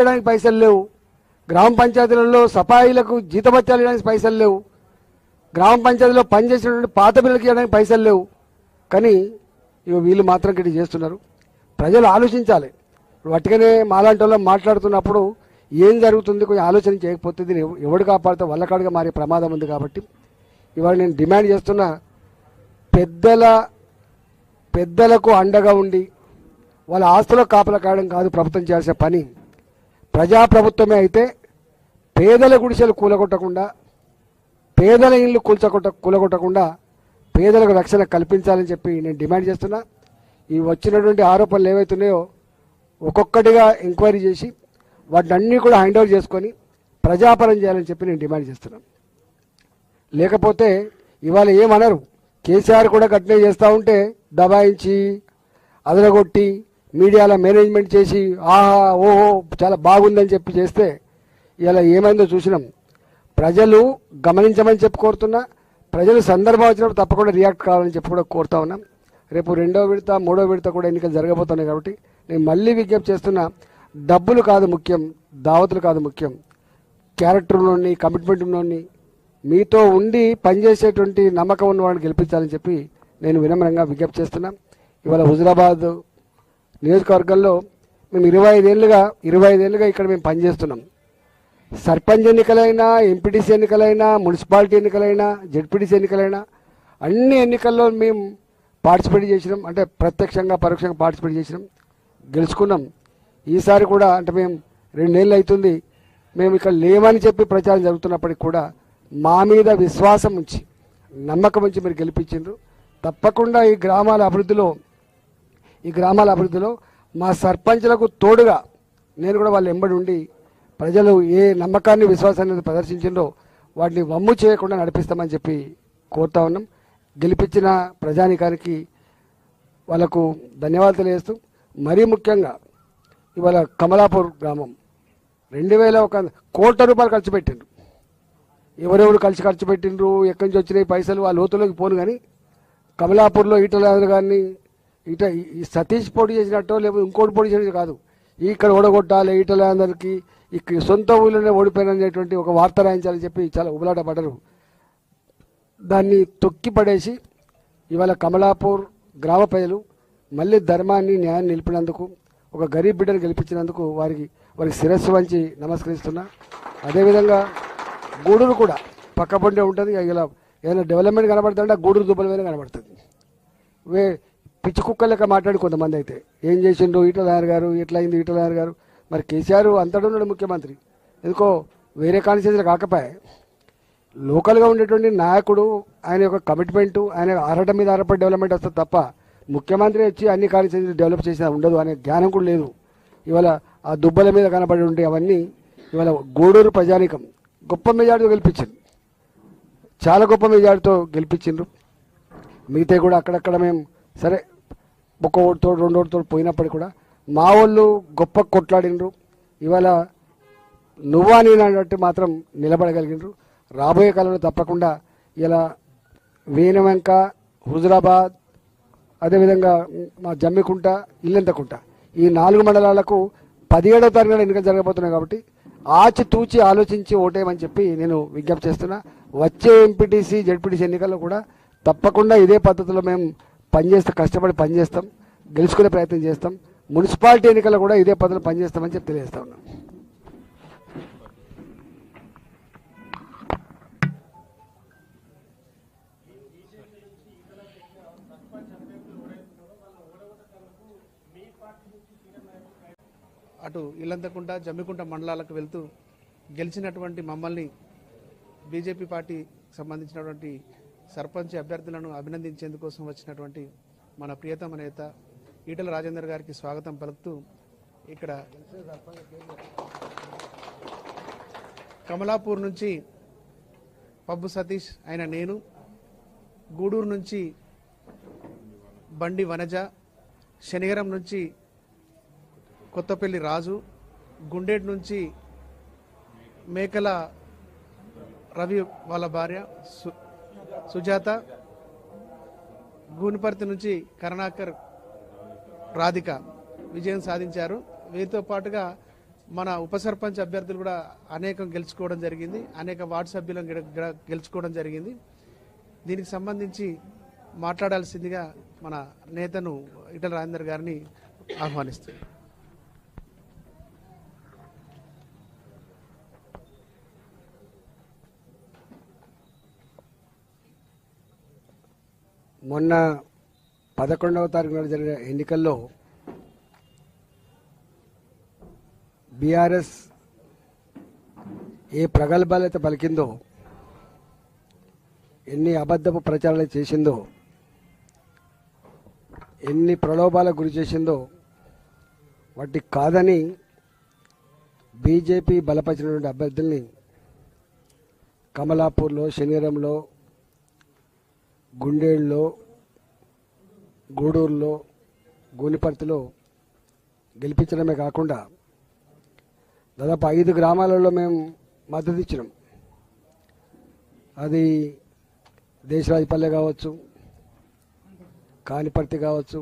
చేయడానికి పైసలు లేవు, గ్రామ పంచాయతీలలో సఫాయిలకు జీతభత్యాలు ఇవ్వడానికి పైసలు లేవు, గ్రామ పంచాయతీలో పనిచేసినటువంటి పాత బిల్లులకు ఇవ్వడానికి పైసలు లేవు. కానీ ఇక వీళ్ళు మాత్రం ఇక్కడ చేస్తున్నారు. ప్రజలు ఆలోచించాలి. వట్టిగానే మాలాంటి వాళ్ళు మాట్లాడుతున్నప్పుడు ఏం జరుగుతుంది కొంచెం ఆలోచన చేయకపోతే దీన్ని ఎవడు కాపాడితే వల్లకాడుగా మారే ప్రమాదం ఉంది. కాబట్టి ఇవాళ నేను డిమాండ్ చేస్తున్నా, పెద్దలకు అండగా ఉండి వాళ్ళ ఆస్తులకు కాపలా కాయడం కాదు ప్రభుత్వం చేయాల్సిన పని. ప్రజాప్రభుత్వమే అయితే పేదల గుడిసెలు కూలగొట్టకుండా, పేదల ఇళ్ళు కూలగొట్టకుండా పేదలకు రక్షణ కల్పించాలని చెప్పి నేను డిమాండ్ చేస్తున్నా. ఈ వచ్చినటువంటి ఆరోపణలు ఏవైతున్నాయో ఒక్కొక్కటిగా ఎంక్వైరీ చేసి వాటిని అన్నీ కూడా హ్యాండ్ ఓవర్ చేసుకొని ప్రజాపరం చేయాలని చెప్పి నేను డిమాండ్ చేస్తున్నాను. లేకపోతే ఇవాళ ఏమనరు, కేసీఆర్ కూడా గట్టినే చేస్తూ ఉంటే దబాయించి అదరగొట్టి మీడియాలో మేనేజ్మెంట్ చేసి ఆహా ఓహో చాలా బాగుందని చెప్పి చేస్తే ఇలా ఏమైందో చూసినాం. ప్రజలు గమనించమని చెప్పి కోరుతున్నా, ప్రజలు సందర్భం వచ్చినప్పుడు తప్పకుండా రియాక్ట్ కావాలని చెప్పి కూడా కోరుతా ఉన్నాం. రేపు 2వ విడత 3వ విడత కూడా ఎన్నికలు జరగబోతున్నాయి. కాబట్టి నేను మళ్ళీ విజ్ఞప్తి చేస్తున్నా, డబ్బులు కాదు ముఖ్యం, దావతులు కాదు ముఖ్యం, క్యారెక్టర్లోని కమిట్మెంట్లోని మీతో ఉండి పనిచేసేటువంటి నమ్మకం ఉన్న వాడిని గెలిపించాలని చెప్పి నేను వినమ్రంగా విజ్ఞప్తి చేస్తున్నా. ఇవాళ హుజురాబాద్ నియోజకవర్గంలో మేము 25 ఏళ్ళుగా ఇక్కడ మేము పనిచేస్తున్నాం. సర్పంచ్ ఎన్నికలైనా, ఎంపీటీసీ ఎన్నికలైనా, మున్సిపాలిటీ ఎన్నికలైనా, జెడ్పీటీసీ ఎన్నికలైనా అన్ని ఎన్నికల్లో మేము పార్టిసిపేట్ చేసినాం. అంటే ప్రత్యక్షంగా పరోక్షంగా పార్టిసిపేట్ చేసినాం, గెలుచుకున్నాం. ఈసారి కూడా అంటే మేము 2 ఏళ్ళు అవుతుంది మేము ఇక్కడ లేమని చెప్పి ప్రచారం జరుగుతున్నప్పటికి కూడా మా మీద విశ్వాసం ఉంచి నమ్మకం ఉంచి మీరు గెలిపించారు. తప్పకుండా ఈ గ్రామాల అభివృద్ధిలో మా సర్పంచ్లకు తోడుగా నేను కూడా వాళ్ళు ఎంబడి ఉండి ప్రజలు ఏ నమ్మకాన్ని విశ్వాసాన్ని ప్రదర్శించిందో వాటిని వమ్ము చేయకుండా నడిపిస్తామని చెప్పి కోరుతా ఉన్నాం. గెలిపించిన ప్రజానికానికి వాళ్ళకు ధన్యవాదాలు తెలియజేస్తూ, మరీ ముఖ్యంగా ఇవాళ కమలాపూర్ గ్రామం 2001 కోట్ల రూపాయలు ఖర్చు పెట్టిండ్రు. ఎవరెవరు ఖర్చు పెట్టిండ్రు, ఎక్కడి నుంచి వచ్చినాయి పైసలు ఆ లోతులోకి పోను. కానీ కమలాపూర్లో ఈటల గారిని ఈ సతీష్ పోటీ చేసినట్టు లేకపోతే ఇంకోటి పోటీ చేసినట్టు కాదు, ఇక్కడ ఓడగొట్టాలి ఈటల అందరికీ ఇక్కడ సొంత ఊళ్ళోనే ఓడిపోయినటువంటి ఒక వార్త రాయించాలని చెప్పి చాలా ఉబలాట పడ్డారు. దాన్ని తొక్కి పడేసి ఇవాళ కమలాపూర్ గ్రామ ప్రజలు మళ్ళీ ధర్మాన్ని న్యాయాన్ని నిలిపినందుకు, ఒక గరీబ్ బిడ్డను గెలిపించినందుకు వారికి శిరస్సు వంచి నమస్కరిస్తున్నా. అదేవిధంగా గూడూరు కూడా పక్కపొంటే ఉంటుంది. ఇలా ఏదైనా డెవలప్మెంట్ కనబడుతుంటే గూడూరు దుబ్బల మీద కనబడుతుంది. పిచ్చి కుక్క లెక్క మాట్లాడి కొంతమంది అయితే ఏం చేసిండ్రు ఈటల గారు, ఎట్లయింది ఈటల గారు. మరి కేసీఆర్ అంతడున్నాడు ముఖ్యమంత్రి, ఎందుకో వేరే కాన్స్టిట్యూన్సీలు కాకపోయా లోకల్గా ఉండేటువంటి నాయకుడు, ఆయన యొక్క కమిట్మెంటు, ఆయన అర్హత మీద ఆధారపడి డెవలప్మెంట్ వస్తుంది తప్ప ముఖ్యమంత్రి వచ్చి అన్ని కాన్స్టిట్యూన్సీలు డెవలప్ చేసినా ఉండదు అనే జ్ఞానం కూడా లేదు. ఇవాళ ఆ దుబ్బల మీద కనబడి ఉంటే అవన్నీ ఇవాళ గూడూరు ప్రజానికం గొప్ప మెజార్టీతో గెలిపించింది, చాలా గొప్ప మెజార్టీతో గెలిపించిండ్రు. మిగతా కూడా అక్కడక్కడ మేము సరే ఒక్క ఓటుతో 2 ఓటుతో పోయినప్పటికీ కూడా మా వాళ్ళు గొప్ప కొట్లాడినరు. ఇవాళ నువ్వా నేను అన్నట్టు మాత్రం నిలబడగలిగినరు. రాబోయే కాలంలో తప్పకుండా ఇలా వేనవంక, హుజురాబాద్, అదేవిధంగా మా జమ్మికుంట, ఇల్లంతకుంట ఈ 4 మండలాలకు 17వ తారీఖున ఎన్నికలు జరగబోతున్నాయి. కాబట్టి ఆచితూచి ఆలోచించి ఓటేయమని చెప్పి నేను విజ్ఞప్తి చేస్తున్నా. వచ్చే ఎంపీటీసీ జెడ్పీటీసీ ఎన్నికల్లో కూడా తప్పకుండా ఇదే పద్ధతిలో మేము కష్టపడి పనిచేస్తాం, గెలుచుకునే ప్రయత్నం చేస్తాం. మున్సిపాలిటీ ఎన్నికల్లో కూడా ఇదే పద్ధతిలో పనిచేస్తామని చెప్పి తెలియజేస్తా ఉన్నాం. అటు ఇల్లంతకుంట, జమ్మికుంట మండలాలకు వెళ్తూ గెలిచినటువంటి మమ్మల్ని బీజేపీ పార్టీ సంబంధించినటువంటి సర్పంచ్ అభ్యర్థులను అభినందించేందుకోసం వచ్చినటువంటి మన ప్రియతమ నేత ఈటల రాజేందర్ గారికి స్వాగతం పలుకుతూ ఇక్కడ కమలాపూర్ నుంచి పబ్బు సతీష్ అయిన నేను, గూడూరు నుంచి బండి వనజ, శనిగరం నుంచి కొత్తపల్లి రాజు, గుండేట్ నుంచి మేకల రవి వాళ్ళ భార్య సుజాత, గూనిపర్తి నుంచి కరుణాకర్ రాధిక విజయం సాధించారు. వీరితో పాటుగా మన ఉప సర్పంచ్ అభ్యర్థులు కూడా అనేకం గెలుచుకోవడం జరిగింది, అనేక వార్డు సభ్యులను గెలుచుకోవడం జరిగింది. దీనికి సంబంధించి మాట్లాడాల్సిందిగా మన నేతను ఈటెల రాజేందర్ గారిని ఆహ్వానిస్తున్నారు. మొన్న 11వ తారీఖు నాడు జరిగిన ఎన్నికల్లో బీఆర్ఎస్ ఏ ప్రగల్భాలైతే పలికిందో, ఎన్ని అబద్ధపు ప్రచారాలు చేసిందో, ఎన్ని ప్రలోభాలకు గురి చేసిందో వాటి కాదని బీజేపీ బలపరిచినటువంటి అభ్యర్థుల్ని కమలాపూర్లో, శనిగరంలో, గుండేళ్ళలో, గూడూరులో, గూనిపర్తిలో గెలిపించడమే కాకుండా దాదాపు 5 గ్రామాలలో మేము మద్దతు ఇచ్చినాం. అది దేశరాజపల్లె కావచ్చు, కానిపర్తి కావచ్చు,